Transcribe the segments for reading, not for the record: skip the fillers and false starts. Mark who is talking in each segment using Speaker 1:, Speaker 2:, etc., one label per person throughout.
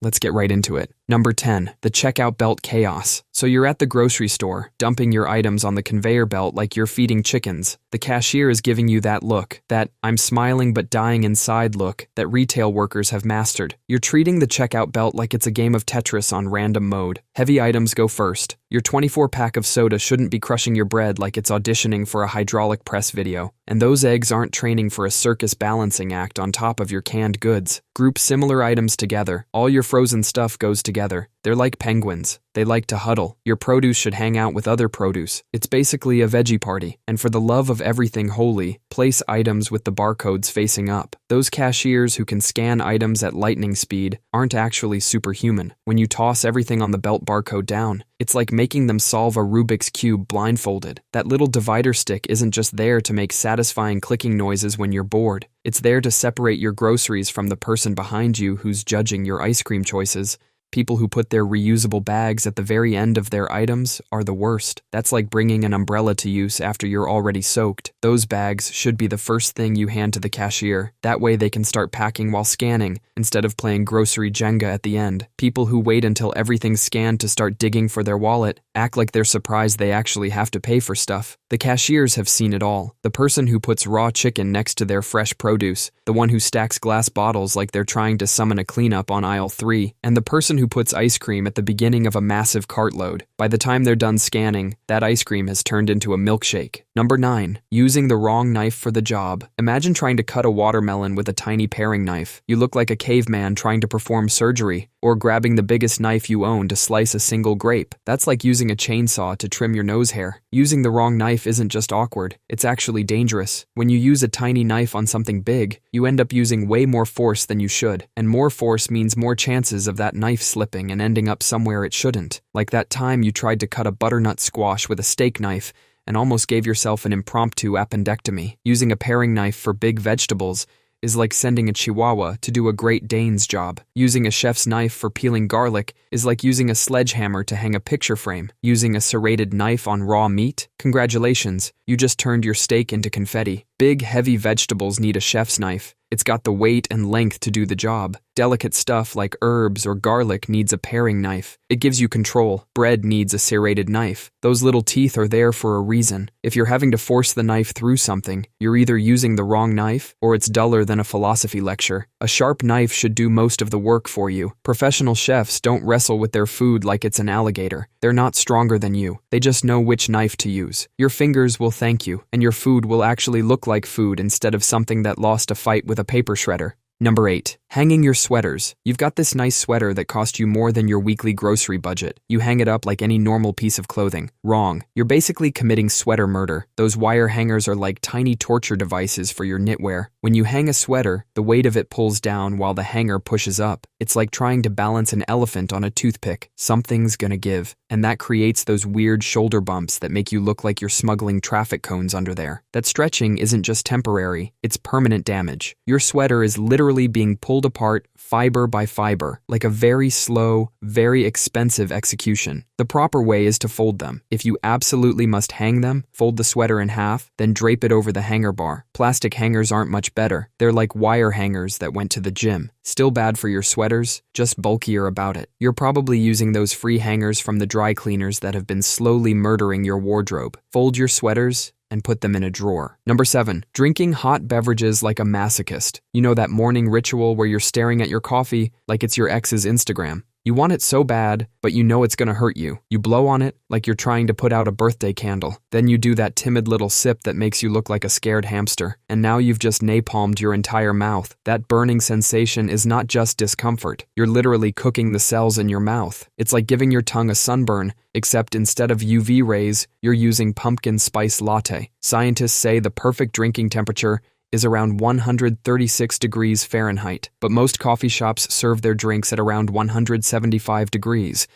Speaker 1: Let's get right into it. Number 10. The checkout belt chaos. So you're at the grocery store, dumping your items on the conveyor belt like you're feeding chickens. The cashier is giving you that look, that I'm smiling but dying inside look that retail workers have mastered. You're treating the checkout belt like it's a game of Tetris on random mode. Heavy items go first. Your 24-pack of soda shouldn't be crushing your bread like it's auditioning for a hydraulic press video. And those eggs aren't training for a circus balancing act on top of your canned goods. Group similar items together. All your frozen stuff goes together. They're like penguins. They like to huddle. Your produce should hang out with other produce. It's basically a veggie party. And for the love of everything holy, place items with the barcodes facing up. Those cashiers who can scan items at lightning speed aren't actually superhuman. When you toss everything on the belt barcode down, it's like making them solve a Rubik's Cube blindfolded. That little divider stick isn't just there to make satisfying clicking noises when you're bored. It's there to separate your groceries from the person behind you who's judging your ice cream choices. People who put their reusable bags at the very end of their items are the worst. That's like bringing an umbrella to use after you're already soaked. Those bags should be the first thing you hand to the cashier. That way they can start packing while scanning, instead of playing grocery Jenga at the end. People who wait until everything's scanned to start digging for their wallet act like they're surprised they actually have to pay for stuff. The cashiers have seen it all. The person who puts raw chicken next to their fresh produce, the one who stacks glass bottles like they're trying to summon a cleanup on aisle 3, and the person who puts ice cream at the beginning of a massive cartload. By the time they're done scanning, that ice cream has turned into a milkshake. Number 9. Using the wrong knife for the job. Imagine trying to cut a watermelon with a tiny paring knife. You look like a caveman trying to perform surgery, or grabbing the biggest knife you own to slice a single grape. That's like using a chainsaw to trim your nose hair. Using the wrong knife isn't just awkward, it's actually dangerous. When you use a tiny knife on something big, you end up using way more force than you should, and more force means more chances of that knife slipping and ending up somewhere it shouldn't. Like that time you tried to cut a butternut squash with a steak knife and almost gave yourself an impromptu appendectomy. Using a paring knife for big vegetables is like sending a Chihuahua to do a Great Dane's job. Using a chef's knife for peeling garlic is like using a sledgehammer to hang a picture frame. Using a serrated knife on raw meat? Congratulations, you just turned your steak into confetti. Big, heavy vegetables need a chef's knife. It's got the weight and length to do the job. Delicate stuff like herbs or garlic needs a paring knife. It gives you control. Bread needs a serrated knife. Those little teeth are there for a reason. If you're having to force the knife through something, you're either using the wrong knife or it's duller than a philosophy lecture. A sharp knife should do most of the work for you. Professional chefs don't wrestle with their food like it's an alligator. They're not stronger than you. They just know which knife to use. Your fingers will thank you, and your food will actually look like food instead of something that lost a fight with a paper shredder. Number 8. Hanging your sweaters. You've got this nice sweater that cost you more than your weekly grocery budget. You hang it up like any normal piece of clothing. Wrong. You're basically committing sweater murder. Those wire hangers are like tiny torture devices for your knitwear. When you hang a sweater, the weight of it pulls down while the hanger pushes up. It's like trying to balance an elephant on a toothpick. Something's gonna give. And that creates those weird shoulder bumps that make you look like you're smuggling traffic cones under there. That stretching isn't just temporary, it's permanent damage. Your sweater is literally being pulled apart fiber by fiber, like a very slow, very expensive execution. The proper way is to fold them. If you absolutely must hang them, fold the sweater in half, then drape it over the hanger bar. Plastic hangers aren't much better. They're like wire hangers that went to the gym. Still bad for your sweaters, just bulkier about it. You're probably using those free hangers from the dry cleaners that have been slowly murdering your wardrobe. Fold your sweaters and put them in a drawer. Number 7. Drinking hot beverages like a masochist. You know that morning ritual where you're staring at your coffee like it's your ex's Instagram. You want it so bad, but you know it's gonna hurt you. You blow on it like you're trying to put out a birthday candle. Then you do that timid little sip that makes you look like a scared hamster. And now you've just napalmed your entire mouth. That burning sensation is not just discomfort. You're literally cooking the cells in your mouth. It's like giving your tongue a sunburn, except instead of UV rays, you're using pumpkin spice latte. Scientists say the perfect drinking temperature is around 136 degrees Fahrenheit, but most coffee shops serve their drinks at around 175 degrees.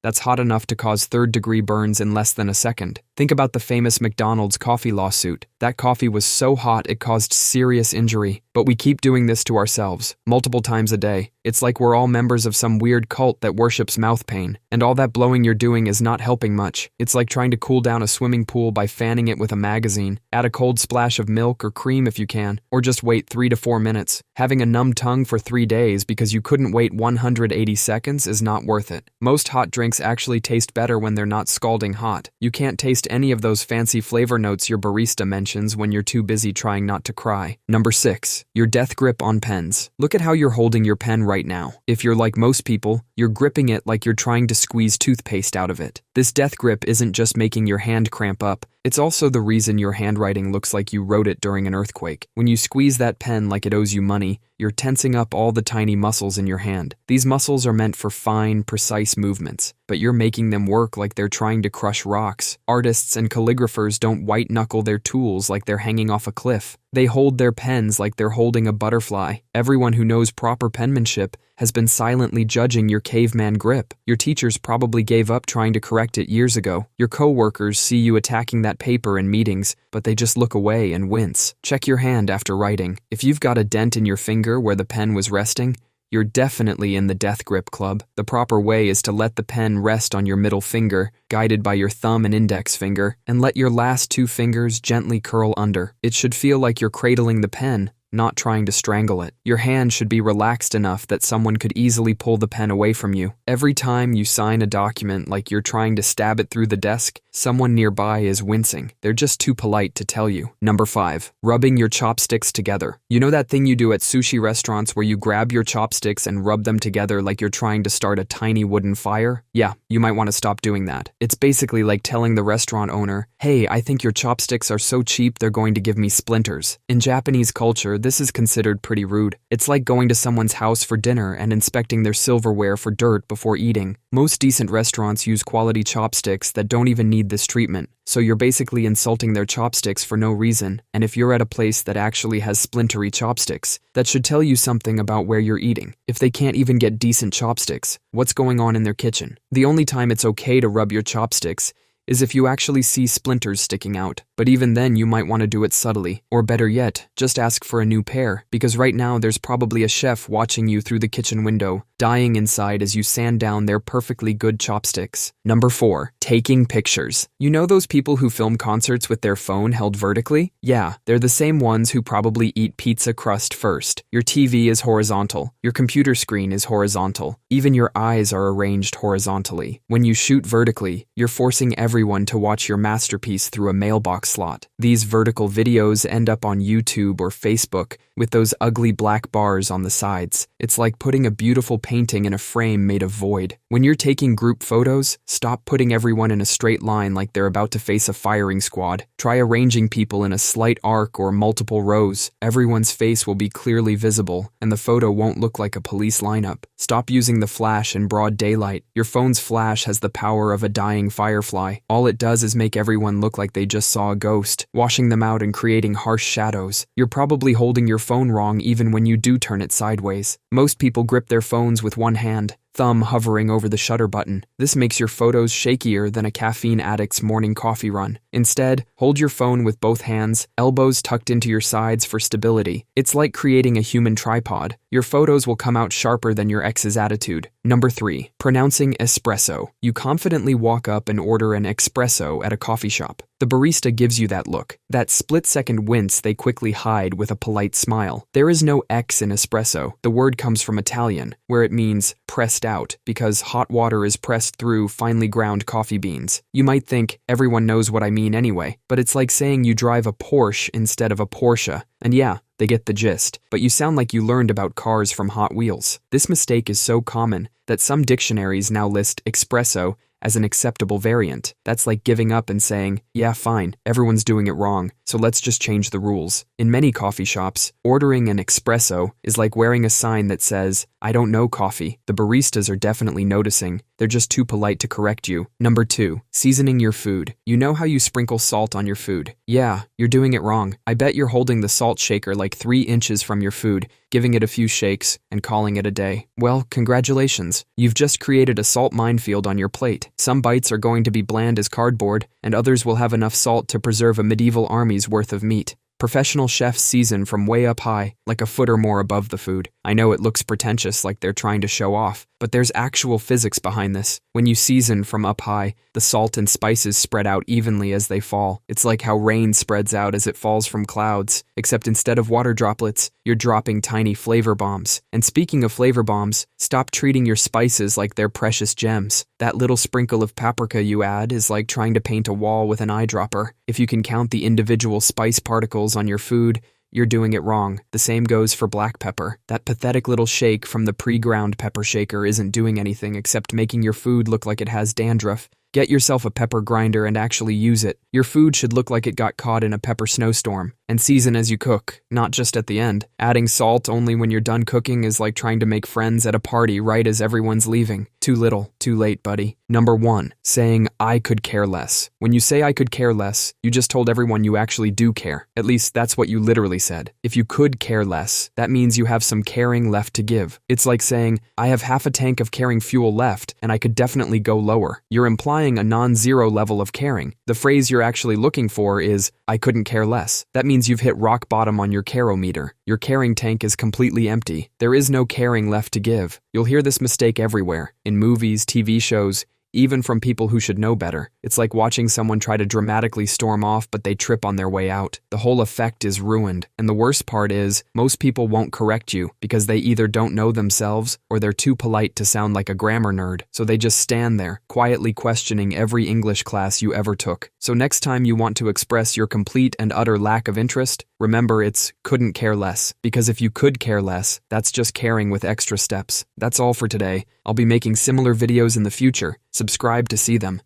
Speaker 1: That's hot enough to cause third-degree burns in less than a second. Think about the famous McDonald's coffee lawsuit. That coffee was so hot it caused serious injury. But we keep doing this to ourselves, multiple times a day. It's like we're all members of some weird cult that worships mouth pain. And all that blowing you're doing is not helping much. It's like trying to cool down a swimming pool by fanning it with a magazine. Add a cold splash of milk or cream if you can, or just wait 3 to 4 minutes. Having a numb tongue for 3 days because you couldn't wait 180 seconds is not worth it. Most hot drinks actually taste better when they're not scalding hot. You can't taste any of those fancy flavor notes your barista mentions when you're too busy trying not to cry. Number 6. Your death grip on pens. Look at how you're holding your pen right now. If you're like most people, you're gripping it like you're trying to squeeze toothpaste out of it. This death grip isn't just making your hand cramp up, it's also the reason your handwriting looks like you wrote it during an earthquake. When you squeeze that pen like it owes you money, you're tensing up all the tiny muscles in your hand. These muscles are meant for fine, precise movements, but you're making them work like they're trying to crush rocks. Artists and calligraphers don't white-knuckle their tools like they're hanging off a cliff. They hold their pens like they're holding a butterfly. Everyone who knows proper penmanship has been silently judging your caveman grip. Your teachers probably gave up trying to correct it years ago. Your coworkers see you attacking that paper in meetings, but they just look away and wince. Check your hand after writing. If you've got a dent in your finger where the pen was resting, you're definitely in the death grip club. The proper way is to let the pen rest on your middle finger, guided by your thumb and index finger, and let your last 2 fingers gently curl under. It should feel like you're cradling the pen, not trying to strangle it. Your hand should be relaxed enough that someone could easily pull the pen away from you. Every time you sign a document like you're trying to stab it through the desk, someone nearby is wincing. They're just too polite to tell you. Number 5. Rubbing your chopsticks together. You know that thing you do at sushi restaurants where you grab your chopsticks and rub them together like you're trying to start a tiny wooden fire? Yeah, you might want to stop doing that. It's basically like telling the restaurant owner, "Hey, I think your chopsticks are so cheap they're going to give me splinters." In Japanese culture, this is considered pretty rude. It's like going to someone's house for dinner and inspecting their silverware for dirt before eating. Most decent restaurants use quality chopsticks that don't even need this treatment, so you're basically insulting their chopsticks for no reason. And if you're at a place that actually has splintery chopsticks, that should tell you something about where you're eating. If they can't even get decent chopsticks, what's going on in their kitchen? The only time it's okay to rub your chopsticks is if you actually see splinters sticking out. But even then, you might want to do it subtly. Or better yet, just ask for a new pair, because right now there's probably a chef watching you through the kitchen window, dying inside as you sand down their perfectly good chopsticks. Number 4. Taking pictures. You know those people who film concerts with their phone held vertically? Yeah, they're the same ones who probably eat pizza crust first. Your TV is horizontal. Your computer screen is horizontal. Even your eyes are arranged horizontally. When you shoot vertically, you're forcing everyone to watch your masterpiece through a mailbox slot. These vertical videos end up on YouTube or Facebook with those ugly black bars on the sides. It's like putting a beautiful painting in a frame made of void. When you're taking group photos, stop putting everyone in a straight line like they're about to face a firing squad. Try arranging people in a slight arc or multiple rows. Everyone's face will be clearly visible, and the photo won't look like a police lineup. Stop using the flash in broad daylight. Your phone's flash has the power of a dying firefly. All it does is make everyone look like they just saw a ghost, washing them out and creating harsh shadows. You're probably holding your phone wrong even when you do turn it sideways. Most people grip their phones with one hand, thumb hovering over the shutter button. This makes your photos shakier than a caffeine addict's morning coffee run. Instead, hold your phone with both hands, elbows tucked into your sides for stability. It's like creating a human tripod. Your photos will come out sharper than your ex's attitude. Number 3. Pronouncing espresso. You confidently walk up and order an espresso at a coffee shop. The barista gives you that look, that split-second wince they quickly hide with a polite smile. There is no X in espresso. The word comes from Italian, where it means pressed out, because hot water is pressed through finely ground coffee beans. You might think, everyone knows what I mean anyway, but it's like saying you drive a Porsche instead of a Porsche. And yeah, they get the gist, but you sound like you learned about cars from Hot Wheels. This mistake is so common that some dictionaries now list espresso as an acceptable variant. That's like giving up and saying, yeah, fine, everyone's doing it wrong, so let's just change the rules. In many coffee shops, ordering an espresso is like wearing a sign that says, I don't know coffee. The baristas are definitely noticing. They're just too polite to correct you. Number 2, seasoning your food. You know how you sprinkle salt on your food? Yeah, you're doing it wrong. I bet you're holding the salt shaker like 3 inches from your food, giving it a few shakes, and calling it a day. Well, congratulations. You've just created a salt minefield on your plate. Some bites are going to be bland as cardboard, and others will have enough salt to preserve a medieval army's worth of meat. Professional chefs season from way up high, like a foot or more above the food. I know it looks pretentious, like they're trying to show off, but there's actual physics behind this. When you season from up high, the salt and spices spread out evenly as they fall. It's like how rain spreads out as it falls from clouds, except instead of water droplets, you're dropping tiny flavor bombs. And speaking of flavor bombs, stop treating your spices like they're precious gems. That little sprinkle of paprika you add is like trying to paint a wall with an eyedropper. If you can count the individual spice particles on your food, you're doing it wrong. The same goes for black pepper. That pathetic little shake from the pre-ground pepper shaker isn't doing anything except making your food look like it has dandruff. Get yourself a pepper grinder and actually use it. Your food should look like it got caught in a pepper snowstorm. And season as you cook, not just at the end. Adding salt only when you're done cooking is like trying to make friends at a party right as everyone's leaving. Too little, too late, buddy. Number 1, saying I could care less. When you say I could care less, you just told everyone you actually do care. At least that's what you literally said. If you could care less, that means you have some caring left to give. It's like saying, I have half a tank of caring fuel left, and I could definitely go lower. You're implying a non-zero level of caring. The phrase you're actually looking for is, I couldn't care less. That means you've hit rock bottom on your carometer. Your caring tank is completely empty. There is no caring left to give. You'll hear this mistake everywhere, in movies, TV shows, even from people who should know better. It's like watching someone try to dramatically storm off, but they trip on their way out. The whole effect is ruined. And the worst part is, most people won't correct you because they either don't know themselves or they're too polite to sound like a grammar nerd. So they just stand there, quietly questioning every English class you ever took. So next time you want to express your complete and utter lack of interest, remember it's couldn't care less. Because if you could care less, that's just caring with extra steps. That's all for today. I'll be making similar videos in the future. Subscribe to see them.